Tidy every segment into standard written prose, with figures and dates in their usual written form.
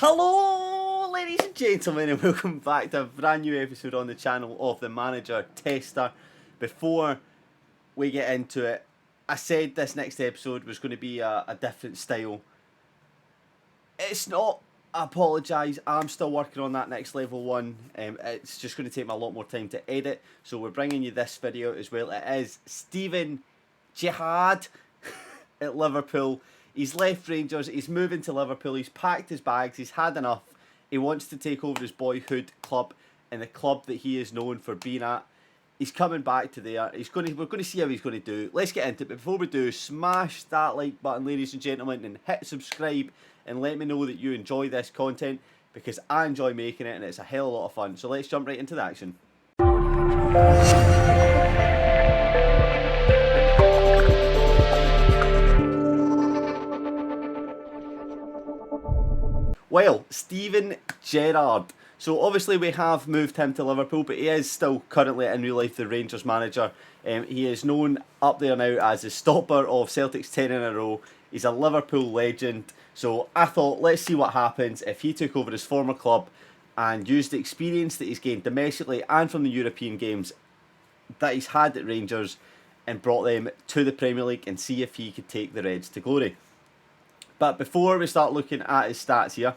Hello, ladies and gentlemen, and welcome back to a brand new episode on the channel of the Manager Tester. Before we get into it, I said this next episode was going to be a different style. It's not. I apologise. I'm still working on that next level one. It's just going to take me a lot more time to edit. So we're bringing you this video as well. It is Stevie G at Liverpool. He's left Rangers. He's moving to Liverpool. He's packed his bags. He's had enough. He wants to take over his boyhood club and the club that he is known for being at. He's coming back to there. We're going to see how he's going to do. Let's get into it. But before we do, smash that like button, ladies and gentlemen, and hit subscribe and let me know that you enjoy this content, because I enjoy making it and it's a hell of a lot of fun. So let's jump right into the action. Well, Steven Gerrard. So obviously we have moved him to Liverpool, but he is still currently in real life the Rangers manager. He is known up there now as the stopper of Celtic's 10 in a row. He's a Liverpool legend. So I thought, let's see what happens if he took over his former club and used the experience that he's gained domestically and from the European games that he's had at Rangers and brought them to the Premier League, and see if he could take the Reds to glory. But before we start looking at his stats here,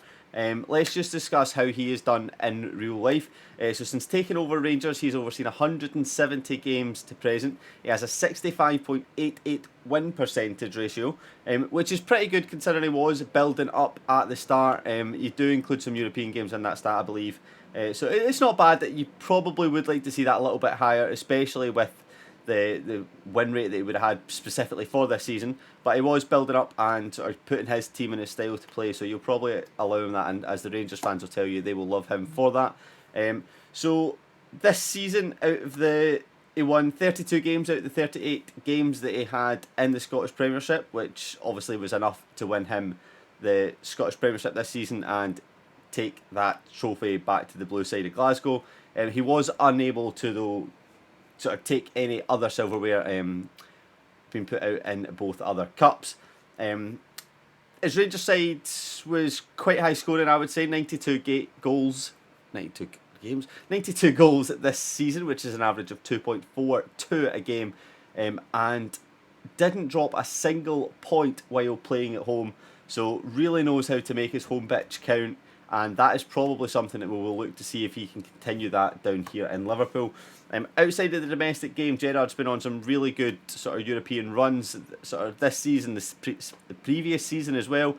let's just discuss how he has done in real life. So since taking over Rangers, he's overseen 170 games to present. He has a 65.88 win percentage ratio, which is pretty good considering he was building up at the start. You do include some European games in that stat, I believe. So it's not bad. That you probably would like to see that a little bit higher, especially with the win rate that he would have had specifically for this season. But he was building up and sort of putting his team in his style to play, so you'll probably allow him that, and as the Rangers fans will tell you, they will love him for that. So this season, he won 32 games out of the 38 games that he had in the Scottish Premiership, which obviously was enough to win him the Scottish Premiership this season and take that trophy back to the blue side of Glasgow. He was unable to, though, sort of take any other silverware being put out in both other cups. His Rangers side was quite high scoring, I would say. 92 goals this season, which is an average of 2.42 a game, and didn't drop a single point while playing at home. So really knows how to make his home pitch count, and that is probably something that we will look to see if he can continue that down here in Liverpool. Outside of the domestic game, Gerrard's been on some really good sort of European runs, sort of this season, the previous season as well.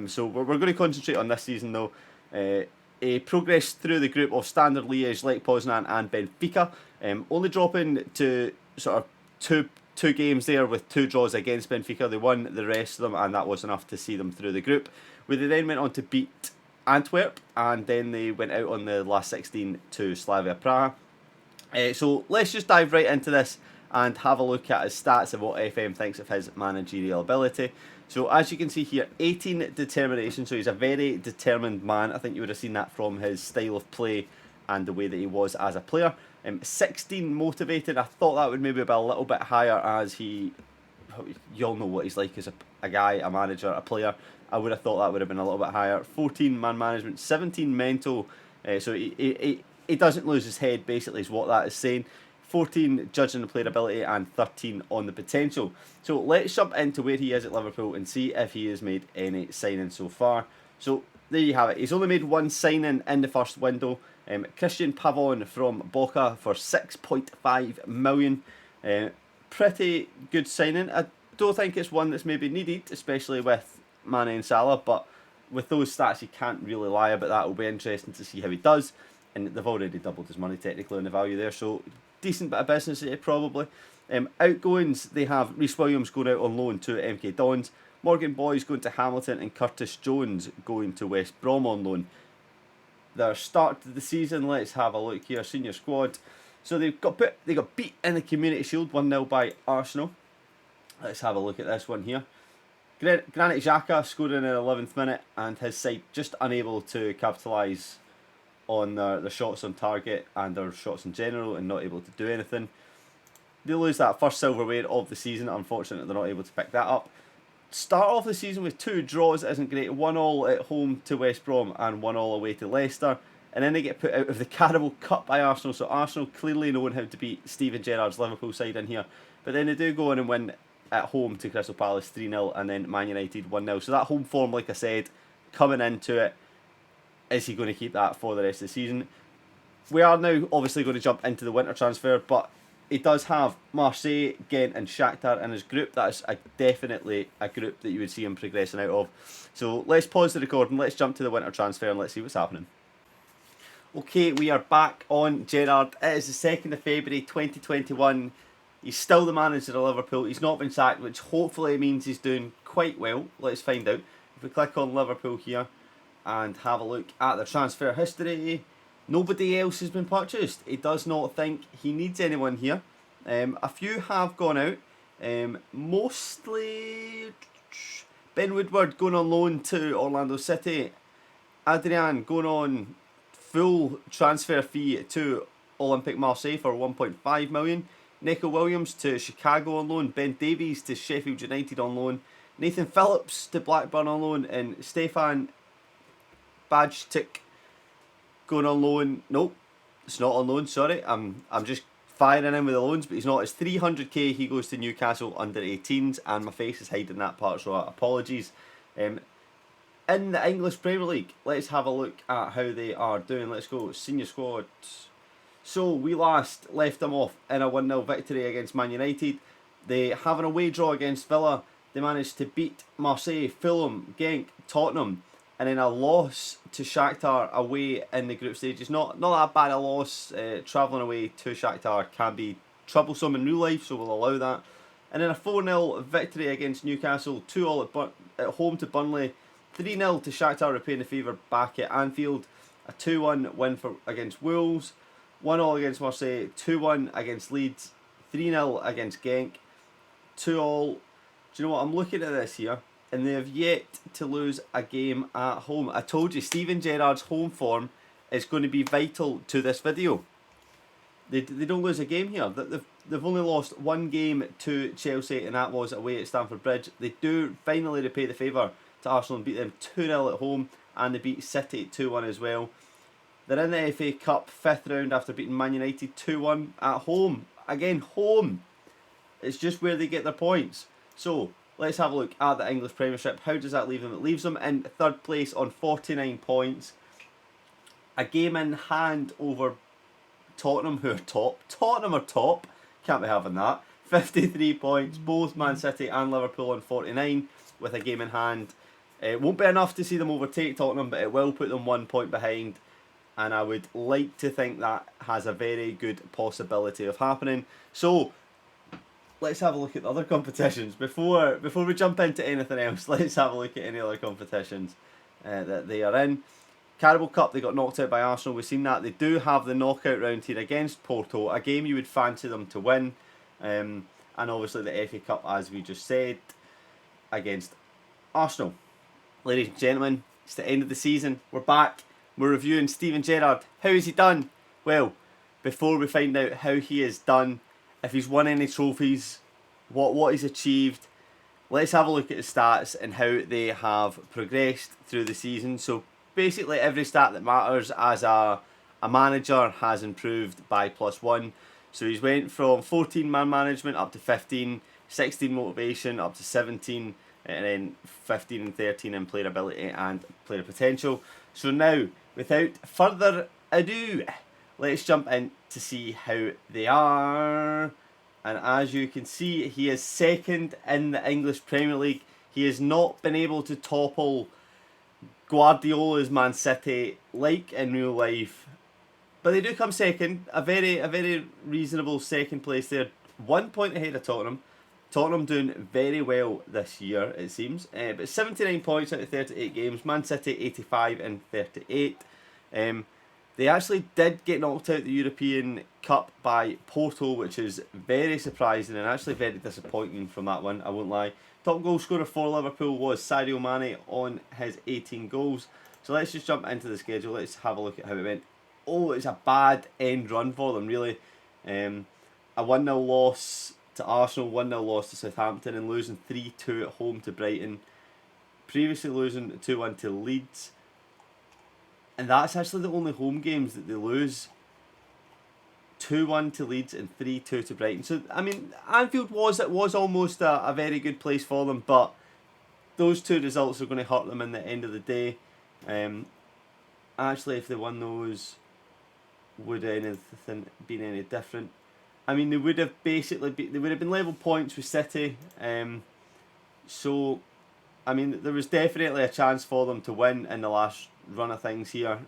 So we're going to concentrate on this season though. He progressed through the group of Standard Liège, Lech Poznan and Benfica, only dropping to sort of two games there with 2 draws against Benfica. They won the rest of them, and that was enough to see them through the group, where they then went on to beat Antwerp, and then they went out on the last 16 to Slavia Praha. So let's just dive right into this and have a look at his stats and what FM thinks of his managerial ability. So as you can see here, 18 determination, so he's a very determined man. I think you would have seen that from his style of play and the way that he was as a player. 16 motivated, I thought that would maybe be a little bit higher, as you all know what he's like as a guy, a manager, a player. I would have thought that would have been a little bit higher. 14 man management, 17 mental, so he doesn't lose his head, basically, is what that is saying. 14 judging the playability and 13 on the potential. So let's jump into where he is at Liverpool and see if he has made any signings so far. So there you have it. He's only made one signing in the first window. Christian Pavon from Boca for 6.5 million. Pretty good signing. I don't think it's one that's maybe needed, especially with Mane and Salah, but with those stats you can't really lie about that. It'll be interesting to see how he does. And they've already doubled his money technically on the value there, so decent bit of business here probably. Outgoings, they have Reece Williams going out on loan to MK Dons, Morgan Boyes going to Hamilton, and Curtis Jones going to West Brom on loan. Their start to the season, let's have a look here. Senior squad, so they got beat in the Community Shield 1-0 by Arsenal. Let's have a look at this one here. Granit Xhaka scored in the 11th minute, and his side just unable to capitalise on their shots on target and their shots in general, and not able to do anything. They lose that first silverware of the season. Unfortunately, they're not able to pick that up. start off the season with 2 draws isn't great. 1-1 at home to West Brom and 1-1 away to Leicester. And then they get put out of the Carabao Cup by Arsenal. So Arsenal clearly knowing how to beat Steven Gerrard's Liverpool side in here. But then they do go in and win at home to Crystal Palace 3-0 and then Man United 1-0. So that home form, like I said, coming into it, is he going to keep that for the rest of the season? We are now obviously going to jump into the winter transfer, but he does have Marseille, Ghent and Shakhtar in his group. That is definitely a group that you would see him progressing out of. So let's pause the recording, let's jump to the winter transfer and let's see what's happening. Okay, we are back on Gerrard. It is the 2nd of February 2021. He's still the manager of Liverpool. He's not been sacked, which hopefully means he's doing quite well. Let's find out. If we click on Liverpool here and have a look at the transfer history, nobody else has been purchased. He does not think he needs anyone here. A few have gone out. Mostly Ben Woodward going on loan to Orlando City. Adrian going on full transfer fee to Olympique Marseille for 1.5 million. Nico Williams to Chicago on loan. Ben Davies to Sheffield United on loan. Nathan Phillips to Blackburn on loan. And Stefan Bajtic going on loan. Nope, it's not on loan, sorry. I'm just firing in with the loans, but he's not. It's 300k. He goes to Newcastle under 18s, and my face is hiding that part, so apologies. In the English Premier League, let's have a look at how they are doing. Let's go senior squad. So we last left them off in a 1-0 victory against Man United. They have an away draw against Villa. They managed to beat Marseille, Fulham, Genk, Tottenham, and then a loss to Shakhtar away in the group stages. Not that bad a loss. Travelling away to Shakhtar can be troublesome in real life, so we'll allow that. And then a 4-0 victory against Newcastle, 2-2 at home to Burnley, 3-0 to Shakhtar repaying the favour back at Anfield, a 2-1 win against Wolves, 1-0 against Marseille, 2-1 against Leeds, 3-0 against Genk, 2-2. Do you know what, I'm looking at this here, and they have yet to lose a game at home. I told you, Steven Gerrard's home form is going to be vital to this video. They don't lose a game here. They've only lost one game to Chelsea, and that was away at Stamford Bridge. They do finally repay the favour to Arsenal and beat them 2-0 at home, and they beat City 2-1 as well. They're in the FA Cup 5th round after beating Man United 2-1 at home. Again, home. It's just where they get their points. So, let's have a look at the English Premiership. How does that leave them? It leaves them in 3rd place on 49 points. A game in hand over Tottenham, who are top. Tottenham are top. Can't be having that. 53 points. Both Man City and Liverpool on 49 with a game in hand. It won't be enough to see them overtake Tottenham, but it will put them 1 point behind. And I would like to think that has a very good possibility of happening. So, let's have a look at the other competitions. Before we jump into anything else, let's have a look at any other competitions that they are in. Carabao Cup, they got knocked out by Arsenal. We've seen that. They do have the knockout round here against Porto, a game you would fancy them to win. And obviously the FA Cup, as we just said, against Arsenal. Ladies and gentlemen, it's the end of the season. We're back. We're reviewing Steven Gerrard. How has he done? Well, before we find out how he has done, if he's won any trophies, what he's achieved, let's have a look at his stats and how they have progressed through the season. So basically every stat that matters as a manager has improved by +1. So he's went from 14 man management up to 15, 16 motivation up to 17, and then 15 and 13 in player ability and player potential. So now, without further ado, let's jump in to see how they are. And as you can see, he is 2nd in the English Premier League. He has not been able to topple Guardiola's Man City like in real life. But they do come 2nd. A very reasonable 2nd place there. 1 point ahead of Tottenham. Tottenham doing very well this year, it seems. But 79 points out of 38 games. Man City 85 and 38. They actually did get knocked out the European Cup by Porto, which is very surprising and actually very disappointing from that one, I won't lie. Top goal scorer for Liverpool was Sadio Mane on his 18 goals. So let's just jump into the schedule. Let's have a look at how it went. Oh, it's a bad end run for them, really. A 1-0 loss to Arsenal, 1-0 loss to Southampton, and losing 3-2 at home to Brighton. Previously losing 2-1 to Leeds. And that's actually the only home games that they lose. 2-1 to Leeds and 3-2 to Brighton. So, I mean, Anfield was almost a very good place for them, but those two results are going to hurt them in the end of the day. Actually, if they won those, would anything been any different? I mean, they would have been level points with City. So, I mean, there was definitely a chance for them to win in the last run of things here.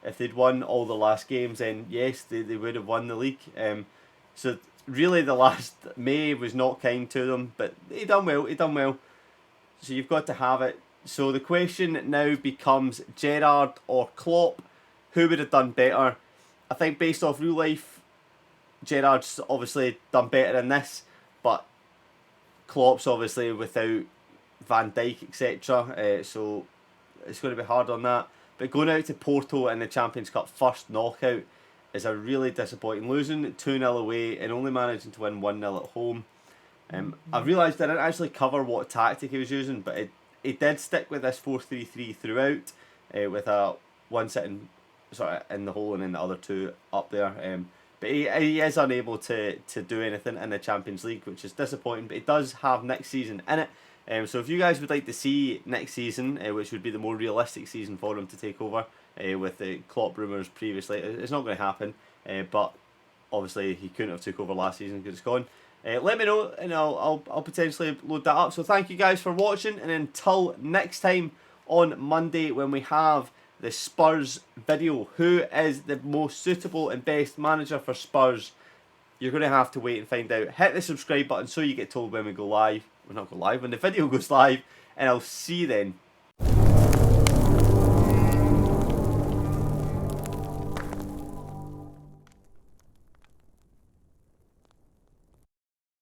If they'd won all the last games, then yes, they would have won the league. So really, the last May was not kind to them, but he done well. So you've got to have it. So the question now becomes Gerrard or Klopp. Who would have done better? I think based off real life, Gerrard's obviously done better in this, but Klopp's obviously without Van Dijk, etc. So it's going to be hard on that. But going out to Porto in the Champions Cup first knockout is a really disappointing. Losing 2-0 away and only managing to win 1-0 at home. I realised I didn't actually cover what tactic he was using, but he did stick with this 4-3-3 throughout, with a one sitting sort of in the hole and then the other two up there. But he is unable to do anything in the Champions League, which is disappointing. But he does have next season in it. So if you guys would like to see next season, which would be the more realistic season for him to take over, with the Klopp rumours previously, it's not going to happen. But obviously he couldn't have took over last season because it's gone. Let me know and I'll potentially load that up. So thank you guys for watching, and until next time on Monday when we have the Spurs video, who is the most suitable and best manager for Spurs, you're going to have to wait and find out. Hit the subscribe button so you get told when we go live. Well, not go live, when the video goes live, and I'll see you then.